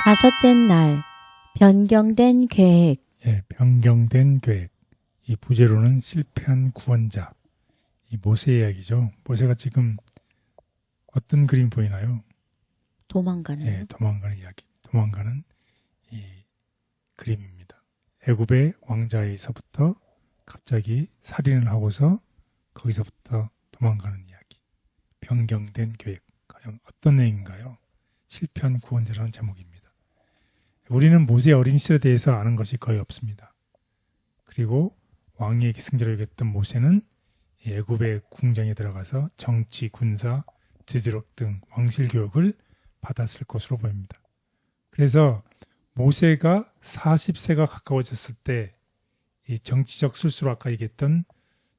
다섯째 날, 변경된 계획. 변경된 계획. 이 부제로는 실패한 구원자. 이 모세 이야기죠. 모세가 지금 어떤 그림 보이나요? 도망가는. 도망가는 이야기. 도망가는 이 그림입니다. 애굽의 왕자에서부터 갑자기 살인을 하고서 거기서부터 도망가는 이야기. 변경된 계획. 과연 어떤 내용인가요? 실패한 구원자라는 제목입니다. 우리는 모세의 어린 시절에 대해서 아는 것이 거의 없습니다. 그리고 왕위의 기승자로 여겼던 모세는 애굽의 궁정에 들어가서 정치, 군사, 제도력 등 왕실 교육을 받았을 것으로 보입니다. 그래서 모세가 40세가 가까워졌을 때 이 정치적 술수로 아까 얘기했던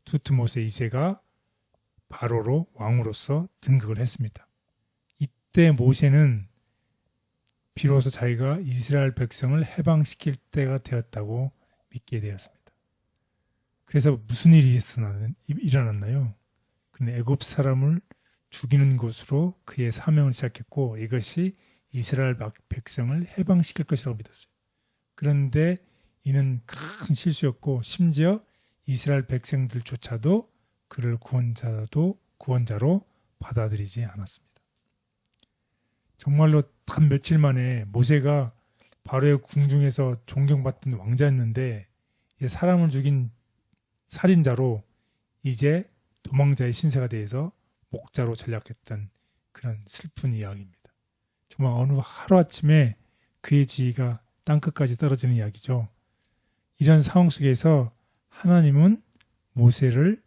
두트모세 2세가 바로로 왕으로서 등극을 했습니다. 이때 모세는 비로소 자기가 이스라엘 백성을 해방시킬 때가 되었다고 믿게 되었습니다. 그래서 무슨 일이 일어났나요? 그는 애굽 사람을 죽이는 것으로 그의 사명을 시작했고 이것이 이스라엘 백성을 해방시킬 것이라고 믿었어요. 그런데 이는 큰 실수였고 심지어 이스라엘 백성들조차도 그를 구원자로 받아들이지 않았습니다. 정말로 단 며칠 만에 모세가 바로의 궁중에서 존경받던 왕자였는데 이제 사람을 죽인 살인자로 이제 도망자의 신세가 돼서 목자로 전락했던 그런 슬픈 이야기입니다. 정말 어느 하루아침에 그의 지위가 땅끝까지 떨어지는 이야기죠. 이런 상황 속에서 하나님은 모세를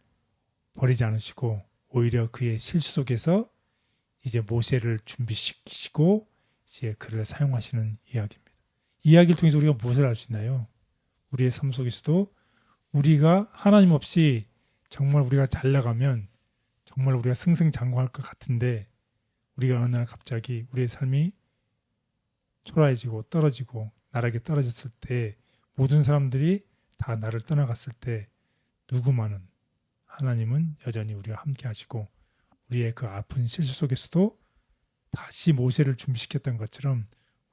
버리지 않으시고 오히려 그의 실수 속에서 이제 모세를 준비시키시고 이제 그를 사용하시는 이야기입니다. 이 이야기를 통해서 우리가 무엇을 알 수 있나요? 우리의 삶 속에서도 우리가 하나님 없이 정말 우리가 잘 나가면 정말 우리가 승승장구할 것 같은데 우리가 어느 날 갑자기 우리의 삶이 초라해지고 떨어지고 나락에 떨어졌을 때 모든 사람들이 다 나를 떠나갔을 때 누구만은 하나님은 여전히 우리와 함께 하시고 우리의 그 아픈 실수 속에서도 다시 모세를 준비시켰던 것처럼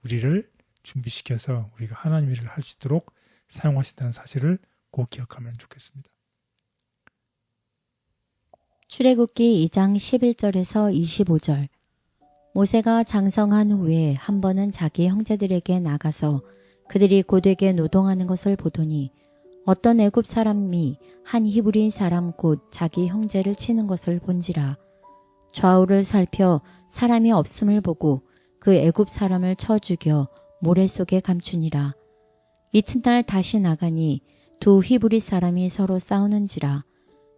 우리를 준비시켜서 우리가 하나님 일을 할 수 있도록 사용하신다는 사실을 꼭 기억하면 좋겠습니다. 출애굽기 2장 11절에서 25절. 모세가 장성한 후에 한 번은 자기 형제들에게 나가서 그들이 고되게 노동하는 것을 보더니 어떤 애굽 사람이 한 히브리 사람 곧 자기 형제를 치는 것을 본지라. 좌우를 살펴 사람이 없음을 보고 그 애굽 사람을 쳐 죽여 모래 속에 감추니라. 이튿날 다시 나가니 두 히브리 사람이 서로 싸우는지라.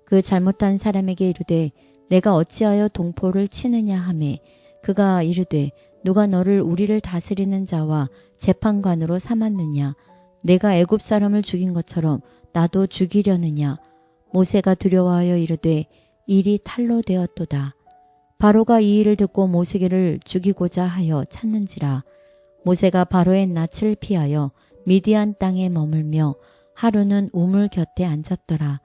그 잘못한 사람에게 이르되 내가 어찌하여 동포를 치느냐 하매 그가 이르되 누가 너를 우리를 다스리는 자와 재판관으로 삼았느냐. 내가 애굽 사람을 죽인 것처럼 나도 죽이려느냐. 모세가 두려워하여 이르되 일이 탈로 되었도다. 바로가 이 일을 듣고 모세를 죽이고자 하여 찾는지라. 모세가 바로의 낯을 피하여 미디안 땅에 머물며 하루는 우물 곁에 앉았더라.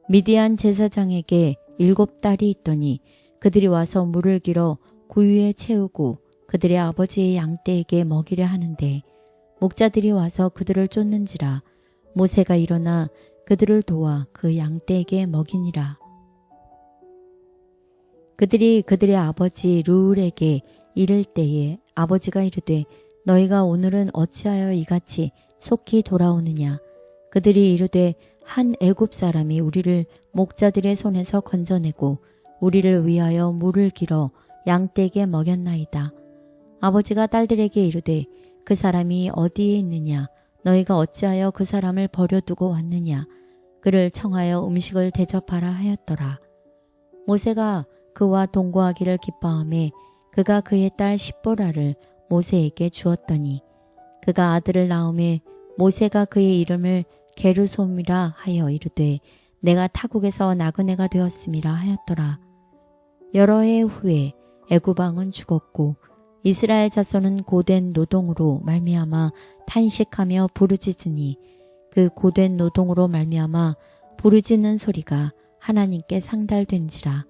미디안 제사장에게 7딸이 있더니 그들이 와서 물을 길어 구유에 채우고 그들의 아버지의 양떼에게 먹이려 하는데 목자들이 와서 그들을 쫓는지라. 모세가 일어나 그들을 도와 그 양떼에게 먹이니라. 그들이 그들의 아버지 르울에게 이를 때에 아버지가 이르되 너희가 오늘은 어찌하여 이같이 속히 돌아오느냐. 그들이 이르되 한 애굽 사람이 우리를 목자들의 손에서 건져내고 우리를 위하여 물을 길어 양떼에게 먹였나이다. 아버지가 딸들에게 이르되 그 사람이 어디에 있느냐. 너희가 어찌하여 그 사람을 버려두고 왔느냐. 그를 청하여 음식을 대접하라 하였더라. 모세가 그와 동거하기를 기뻐하며 그가 그의 딸 십보라를 모세에게 주었더니 그가 아들을 낳음에 모세가 그의 이름을 게르솜이라 하여 이르되 내가 타국에서 나그네가 되었음이라 하였더라. 여러 해 후에 애굽 왕은 죽었고 이스라엘 자손은 고된 노동으로 말미암아 탄식하며 부르짖으니 그 고된 노동으로 말미암아 부르짖는 소리가 하나님께 상달된지라.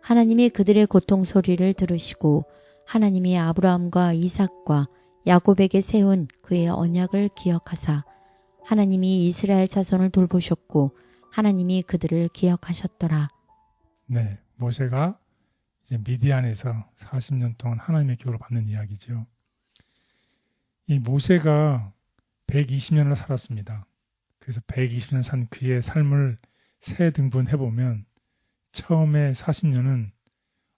하나님이 그들의 고통 소리를 들으시고 하나님이 아브라함과 이삭과 야곱에게 세운 그의 언약을 기억하사 하나님이 이스라엘 자손을 돌보셨고 하나님이 그들을 기억하셨더라. 네, 모세가 이제 미디안에서 40년 동안 하나님의 교육을 받는 이야기죠. 이 모세가 120년을 살았습니다. 그래서 120년 산 그의 삶을 세 등분해 보면 처음에 40년은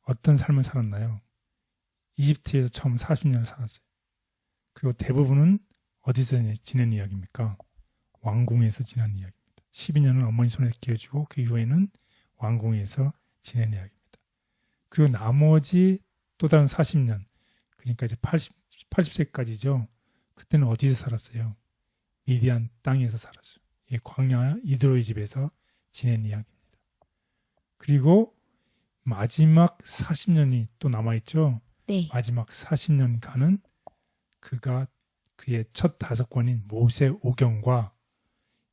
어떤 삶을 살았나요? 이집트에서 처음 40년을 살았어요. 그리고 대부분은 어디서 지낸 이야기입니까? 왕궁에서 지낸 이야기입니다. 12년은 어머니 손에 끼워주고 그 이후에는 왕궁에서 지낸 이야기입니다. 그리고 나머지 또 다른 40년, 그러니까 이제 80세까지죠. 그때는 어디서 살았어요? 미디안 땅에서 살았어요. 이 광야 이드로의 집에서 지낸 이야기입니다. 그리고 마지막 40년이 또 남아있죠. 네. 마지막 40년간은 그가 그의 첫 5권인 모세오경과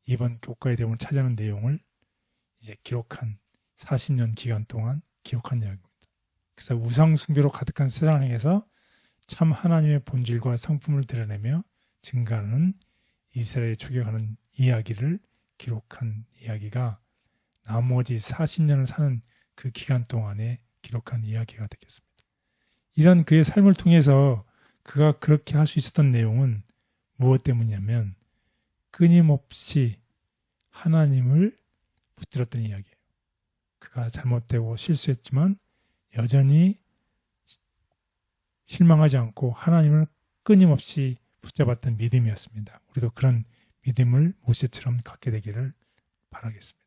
이번 교과의 대본을 차지하는 내용을 이제 기록한 40년 기간 동안 기록한 이야기입니다. 그래서 우상 숭배로 가득한 세상에서 참 하나님의 본질과 성품을 드러내며 증가하는 이스라엘을 추격하는 이야기를 기록한 이야기가 나머지 40년을 사는 그 기간 동안에 기록한 이야기가 되겠습니다. 이런 그의 삶을 통해서 그가 그렇게 할 수 있었던 내용은 무엇 때문이냐면 끊임없이 하나님을 붙들었던 이야기예요. 그가 잘못되고 실수했지만 여전히 실망하지 않고 하나님을 끊임없이 붙잡았던 믿음이었습니다. 우리도 그런 믿음을 모세처럼 갖게 되기를 바라겠습니다.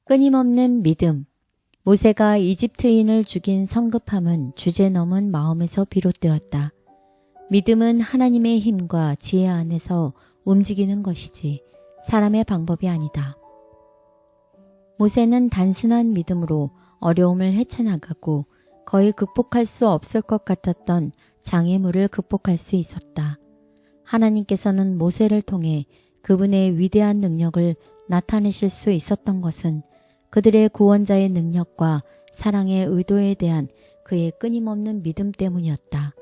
끊임없는 믿음. 모세가 이집트인을 죽인 성급함은 주제 넘은 마음에서 비롯되었다. 믿음은 하나님의 힘과 지혜 안에서 움직이는 것이지 사람의 방법이 아니다. 모세는 단순한 믿음으로 어려움을 헤쳐나가고 거의 극복할 수 없을 것 같았던 장애물을 극복할 수 있었다. 하나님께서는 모세를 통해 그분의 위대한 능력을 나타내실 수 있었던 것은 그들의 구원자의 능력과 사랑의 의도에 대한 그의 끊임없는 믿음 때문이었다.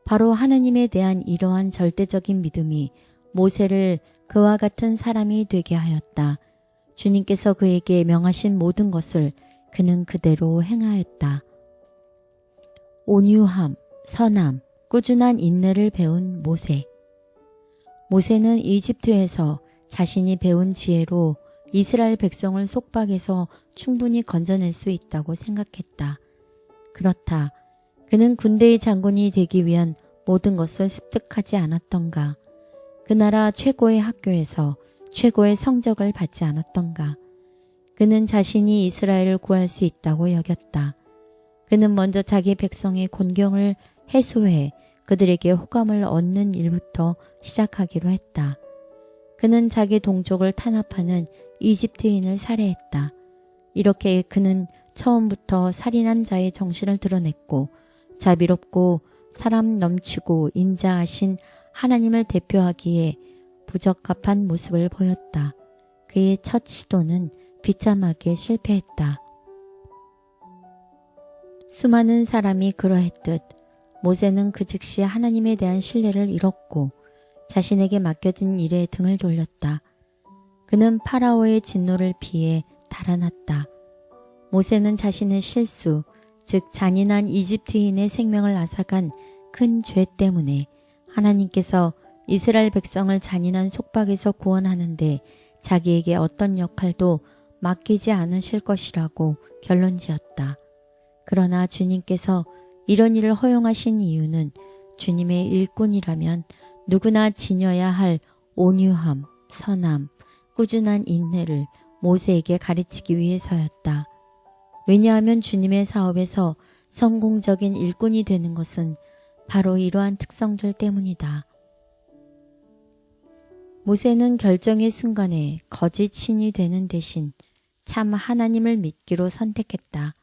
바로 하나님에 대한 이러한 절대적인 믿음이 모세를 그와 같은 사람이 되게 하였다. 주님께서 그에게 명하신 모든 것을 그는 그대로 행하였다. 온유함, 선함, 꾸준한 인내를 배운 모세. 모세는 이집트에서 자신이 배운 지혜로 이스라엘 백성을 속박에서 충분히 건져낼 수 있다고 생각했다. 그렇다. 그는 군대의 장군이 되기 위한 모든 것을 습득하지 않았던가? 그 나라 최고의 학교에서 최고의 성적을 받지 않았던가? 그는 자신이 이스라엘을 구할 수 있다고 여겼다. 그는 먼저 자기 백성의 곤경을 해소해 그들에게 호감을 얻는 일부터 시작하기로 했다. 그는 자기 동족을 탄압하는 이집트인을 살해했다. 이렇게 그는 처음부터 살인한 자의 정신을 드러냈고 자비롭고 사람 넘치고 인자하신 하나님을 대표하기에 부적합한 모습을 보였다. 그의 첫 시도는 비참하게 실패했다. 수많은 사람이 그러했듯 모세는 그 즉시 하나님에 대한 신뢰를 잃었고 자신에게 맡겨진 일에 등을 돌렸다. 그는 파라오의 진노를 피해 달아났다. 모세는 자신의 실수, 즉 잔인한 이집트인의 생명을 앗아간 큰 죄 때문에 하나님께서 이스라엘 백성을 잔인한 속박에서 구원하는데 자기에게 어떤 역할도 맡기지 않으실 것이라고 결론지었다. 그러나 주님께서 이런 일을 허용하신 이유는 주님의 일꾼이라면 누구나 지녀야 할 온유함, 선함, 꾸준한 인내를 모세에게 가르치기 위해서였다. 왜냐하면 주님의 사업에서 성공적인 일꾼이 되는 것은 바로 이러한 특성들 때문이다. 모세는 결정의 순간에 거짓 신이 되는 대신 참 하나님을 믿기로 선택했다.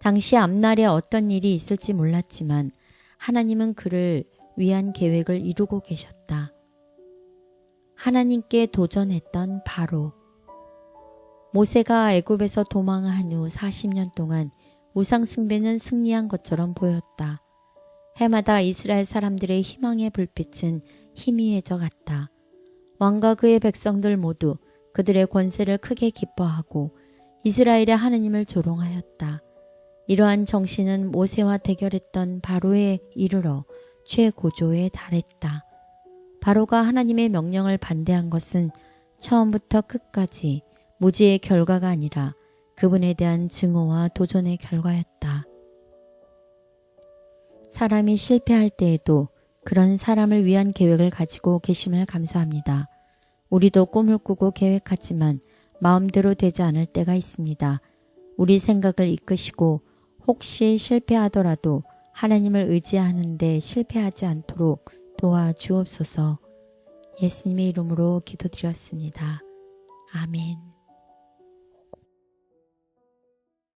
당시 앞날에 어떤 일이 있을지 몰랐지만 하나님은 그를 위한 계획을 이루고 계셨다. 하나님께 도전했던 바로. 모세가 애굽에서 도망한 후 40년 동안 우상 숭배는 승리한 것처럼 보였다. 해마다 이스라엘 사람들의 희망의 불빛은 희미해져 갔다. 왕과 그의 백성들 모두 그들의 권세를 크게 기뻐하고 이스라엘의 하느님을 조롱하였다. 이러한 정신은 모세와 대결했던 바로에 이르러 최고조에 달했다. 바로가 하나님의 명령을 반대한 것은 처음부터 끝까지 무지의 결과가 아니라 그분에 대한 증오와 도전의 결과였다. 사람이 실패할 때에도 그런 사람을 위한 계획을 가지고 계심을 감사합니다. 우리도 꿈을 꾸고 계획하지만 마음대로 되지 않을 때가 있습니다. 우리 생각을 이끄시고 혹시 실패하더라도 하나님을 의지하는데 실패하지 않도록 도와주옵소서. 예수님의 이름으로 기도드렸습니다. 아멘.